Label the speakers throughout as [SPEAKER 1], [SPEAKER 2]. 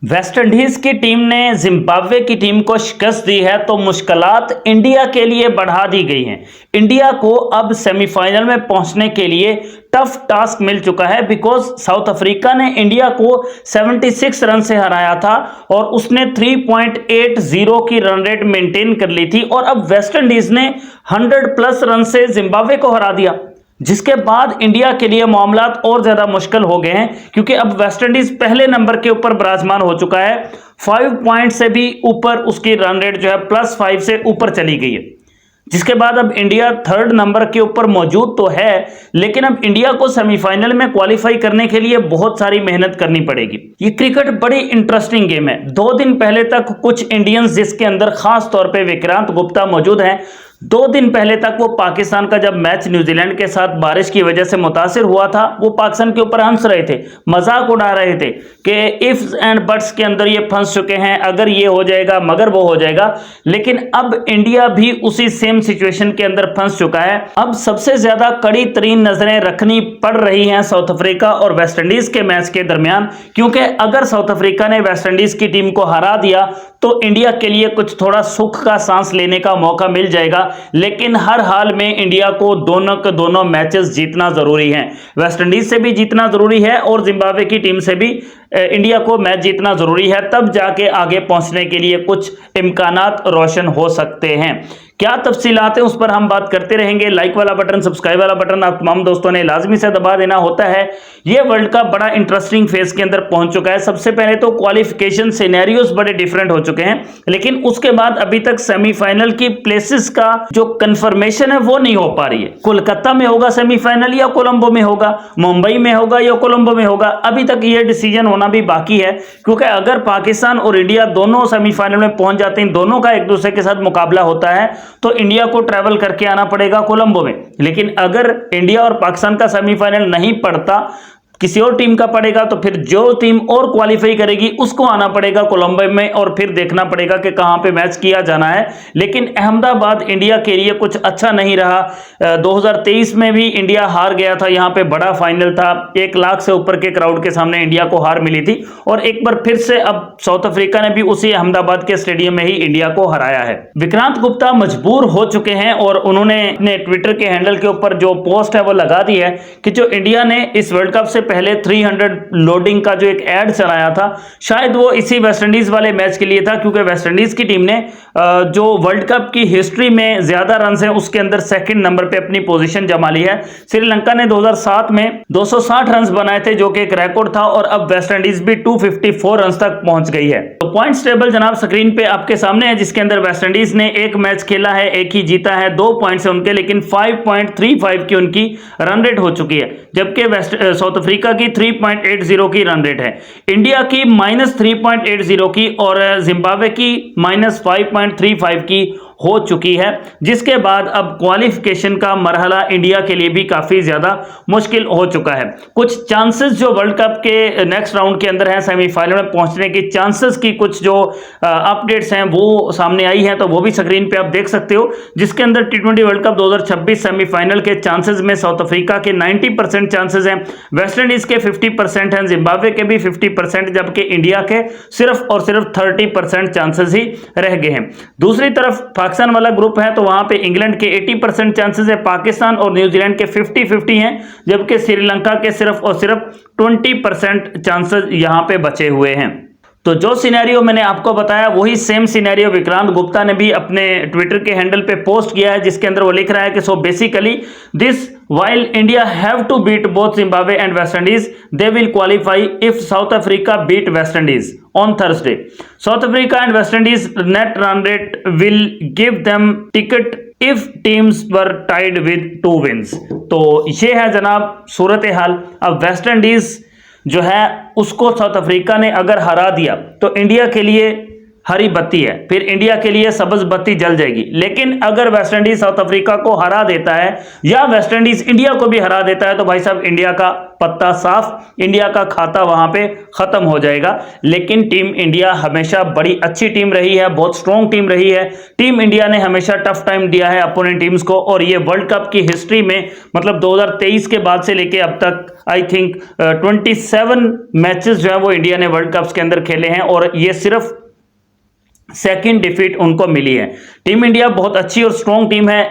[SPEAKER 1] West Indies की team ने Zimbabwe की टीम को शिकस्त दी है तो मुश्किलात इंडिया के लिए बढ़ा दी गई हैं। इंडिया को अब सेमीफाइनल में पहुंचने के लिए टफ टास्क मिल चुका है बिकॉज साउथ अफ्रीका ने इंडिया को 76 रन से हराया था और उसने 3.80 की रन रेट मेंटेन कर ली थी और अब वेस्ट इंडीज ने 100 प्लस रन से जिम्बाब्वे को हरा दिया, जिसके बाद इंडिया के लिए मामलात और ज्यादा मुश्किल हो गए हैं क्योंकि अब वेस्ट इंडीज पहले नंबर के ऊपर विराजमान हो चुका है। 5 पॉइंट से भी ऊपर उसकी रन रेट जो है +5 से ऊपर चली गई है, जिसके बाद अब इंडिया 3rd नंबर के ऊपर मौजूद तो है, लेकिन अब इंडिया को सेमीफाइनल में क्वालिफाई करने के लिए बहुत सारी मेहनत करनी पड़ेगी। ये क्रिकेट बड़ी इंटरेस्टिंग गेम है। 2 दिन पहले तक कुछ इंडियंस, जिसके अंदर खास तौर पे विक्रांत गुप्ता मौजूद हैं, 2 दिन पहले तक वो पाकिस्तान का जब मैच न्यूजीलैंड के साथ बारिश की वजह से मुतासिर हुआ था, वो पाकिस्तान के ऊपर हंस रहे थे, मजाक उड़ा रहे थे कि इफ्स एंड बट्स के अंदर ये फंस चुके हैं, अगर ये हो जाएगा मगर वो हो जाएगा। लेकिन अब इंडिया भी उसी सेम सिचुएशन के अंदर फंस चुका है। अब सबसे ज्यादा कड़ी तरीन नजरें रखनी पड़ रही हैं साउथ अफ्रीका और वेस्ट इंडीज के मैच के दरमियान, क्योंकि अगर साउथ अफ्रीका ने वेस्ट इंडीज की टीम को हरा दिया तो इंडिया के लिए कुछ थोड़ा सुख का सांस लेने का मौका मिल जाएगा। लेकिन हर हाल में इंडिया को दोनों के दोनों मैचेस जीतना जरूरी है। वेस्ट इंडीज से भी जीतना जरूरी है और जिम्बाब्वे की टीम से भी इंडिया को मैच जीतना जरूरी है, तब जाके आगे पहुंचने के लिए कुछ इम्कानात रोशन हो सकते हैं। क्या तफसीलात है उस पर हम बात करते रहेंगे। लाइक वाला बटन, सब्सक्राइब वाला बटन आप तमाम दोस्तों ने लाजमी से दबा देना होता है। यह वर्ल्ड कप बड़ा इंटरेस्टिंग फेज के अंदर पहुंच चुका है। सबसे पहले तो क्वालिफिकेशन सिनेरियोस बड़े डिफरेंट हो चुके हैं, लेकिन उसके बाद अभी तक सेमीफाइनल की प्लेसेस का जो कंफर्मेशन है वो नहीं हो पा रही है। कोलकाता में होगा सेमीफाइनल या कोलंबो में होगा, मुंबई में होगा या कोलंबो में होगा, अभी तक यह डिसीजन होना भी बाकी है। क्योंकि अगर पाकिस्तान और इंडिया दोनों सेमीफाइनल में पहुंच जाते हैं, दोनों का एक दूसरे के साथ मुकाबला होता है, तो इंडिया को ट्रैवल करके आना पड़ेगा कोलंबो में। लेकिन अगर इंडिया और पाकिस्तान का सेमीफाइनल नहीं पड़ता, किसी और टीम का पड़ेगा, तो फिर जो टीम और क्वालिफाई करेगी उसको आना पड़ेगा कोलंबो में और फिर देखना पड़ेगा कि कहां पे मैच किया जाना है। लेकिन अहमदाबाद इंडिया के लिए कुछ अच्छा नहीं रहा। 2023 में भी इंडिया हार गया था, यहां पे बड़ा फाइनल था, 1 लाख से ऊपर के क्राउड के सामने इंडिया को हार मिली थी और एक बार फिर से अब साउथ अफ्रीका ने भी उसी अहमदाबाद के स्टेडियम में ही इंडिया को हराया है। विक्रांत गुप्ता मजबूर हो चुके हैं और उन्होंने अपने ट्विटर के हैंडल के ऊपर जो पोस्ट है वो लगा दी है कि जो इंडिया ने इस वर्ल्ड कप से पहले 300 लोडिंग का जो एक एड चलाया था, शायद वो इसी वेस्ट इंडीज वाले मैच के लिए था, क्योंकि वेस्ट इंडीज की टीम ने जो वर्ल्ड कप की हिस्ट्री में ज्यादा रन है उसके अंदर 2nd नंबर पे अपनी पोजीशन जमा ली है। श्रीलंका ने 2007 में 260 रन बनाए थे, जो कि एक रिकॉर्ड था, और अब वेस्ट इंडीज भी 254 रन तक पहुंच गई है। तो पॉइंट्स टेबल जनाब स्क्रीन पे आपके सामने है, जिसके अंदर वेस्ट इंडीज ने 1 मैच खेला है, 1 ही जीता है, 2 पॉइंट्स है उनके, लेकिन 5.35 की उनकी रन रेट हो चुकी है, जबकि साउथ अफ्रीका की 3.80 की रन रेट है, इंडिया की -3.80 की और जिम्बाब्वे की -5.35 की हो चुकी है। जिसके बाद अब क्वालिफिकेशन का मरहला इंडिया के लिए भी काफी ज्यादा मुश्किल हो चुका है। कुछ चांसेस जो वर्ल्ड कप के नेक्स्ट राउंड के अंदर हैं, सेमीफाइनल में पहुंचने की चांसेस की कुछ जो अपडेट्स हैं वो सामने आई हैं, तो वो भी स्क्रीन पे आप देख सकते हो, जिसके अंदर T20 वर्ल्ड कप 2026 सेमीफाइनल के चांसेस में साउथ अफ्रीका के 90% चांसेस हैं, वेस्ट इंडीज के 50% हैं, जिम्बाब्वे के भी 50%, जबकि इंडिया के सिर्फ और सिर्फ 30% चांसेस ही रह गए हैं। दूसरी तरफ पाकिस्तान वाला ग्रुप है, तो वहां पे इंग्लैंड के 80% चांसेस है, पाकिस्तान और न्यूजीलैंड के 50-50 हैं, जबकि श्रीलंका के सिर्फ और सिर्फ 20% चांसेस यहां पे बचे हुए हैं। तो जो सिनेरियो मैंने आपको बताया वही सेम सिनेरियो विक्रांत गुप्ता ने भी अपने ट्विटर के हैंडल पे पोस्ट किया है, जिसके अंदर वो लिख रहा है कि so basically this while India have to beat both Zimbabwe and West Indies, they will qualify if South Africa beat West Indies on Thursday. South Africa and West Indies net run rate will give them ticket if teams were tied with 2 wins. तो ये है जनाब सूरत हाल। अब West Indies जो है उसको south Africa ने अगर हरा दिया तो इंडिया के लिए हरी बत्ती है, फिर इंडिया के लिए सब्ज बत्ती जल जाएगी। लेकिन अगर वेस्टइंडीज साउथ अफ्रीका को हरा देता है या वेस्टइंडीज इंडिया को भी हरा देता है तो भाई साहब इंडिया का पत्ता साफ, इंडिया का खाता वहां पे खत्म हो जाएगा। लेकिन टीम इंडिया हमेशा बड़ी अच्छी टीम रही है, बहुत स्ट्रॉन्ग टीम रही है। टीम इंडिया ने हमेशा टफ टाइम दिया है अपोनेंट टीम्स को, और ये वर्ल्ड कप की हिस्ट्री में मतलब 2023 के बाद से लेके अब तक आई थिंक 27 मैचेस जो है वो इंडिया ने वर्ल्ड कप्स के अंदर खेले हैं, और ये सिर्फ सेकंड डिफीट उनको मिली है। टीम इंडिया बहुत अच्छी और स्ट्रॉन्ग टीम है।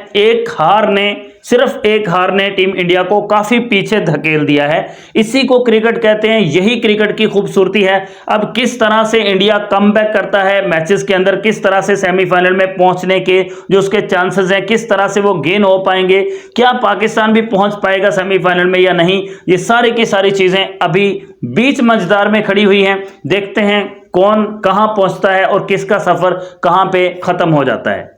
[SPEAKER 1] सिर्फ एक हार ने टीम इंडिया को काफी पीछे धकेल दिया है। इसी को क्रिकेट कहते हैं, यही क्रिकेट की खूबसूरती है। अब किस तरह से इंडिया कमबैक करता है मैचेस के अंदर, किस तरह से सेमीफाइनल में पहुंचने के जो उसके चांसेस हैं, किस तरह से वो गेन हो पाएंगे, क्या पाकिस्तान भी पहुंच पाएगा सेमीफाइनल में या नहीं, ये सारी की सारी चीजें अभी बीच मंझदार में खड़ी हुई हैं। देखते हैं कौन कहां पहुंचता है और किसका सफर कहां पे खत्म हो जाता है।